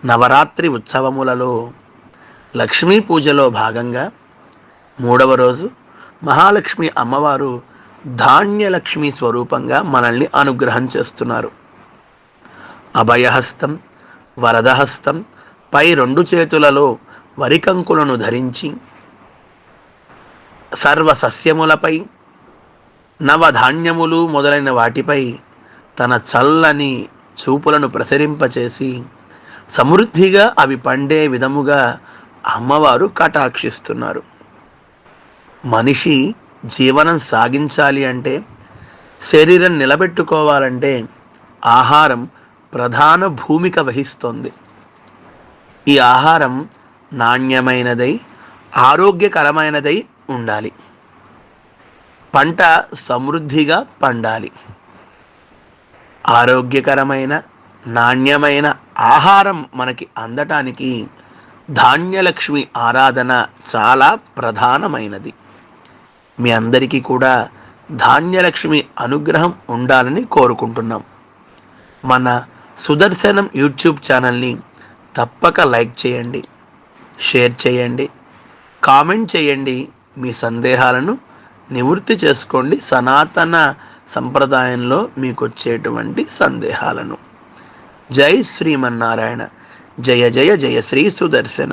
నవరాత్రి ఉత్సవములలో లక్ష్మీ పూజలో భాగంగా మూడవ రోజు మహాలక్ష్మి అమ్మవారు ధాన్యలక్ష్మి స్వరూపంగా మనల్ని అనుగ్రహం చేస్తున్నారు. అభయహస్తం, వరదహస్తం, పై రెండు చేతులలో వరికంకులను ధరించి సర్వ సస్యములపై, నవధాన్యములు మొదలైన వాటిపై తన చల్లని చూపులను ప్రసరింపచేసి సమృద్ధిగా అవి పండే విధముగా అమ్మవారు కటాక్షిస్తున్నారు. మనిషి జీవనం సాగించాలి అంటే, శరీరం నిలబెట్టుకోవాలంటే ఆహారం ప్రధాన భూమిక వహిస్తోంది. ఈ ఆహారం నాణ్యమైనదై ఆరోగ్యకరమైనదై ఉండాలి. పంట సమృద్ధిగా పండాలి. ఆరోగ్యకరమైన నాణ్యమైన ఆహారం మనకి అందటానికి ధాన్యలక్ష్మి ఆరాధన చాలా ప్రధానమైనది. మీ అందరికీ కూడా ధాన్యలక్ష్మి అనుగ్రహం ఉండాలని కోరుకుంటున్నాం. మన సుదర్శనం యూట్యూబ్ ఛానల్ని తప్పక లైక్ చేయండి, షేర్ చేయండి, కామెంట్ చేయండి. మీ సందేహాలను నివృత్తి చేసుకోండి. సనాతన సంప్రదాయంలో మీకు వచ్చేటువంటి సందేహాలను. జై శ్రీమన్నారాయణ. జయ జయ జయ శ్రీ సుదర్శన.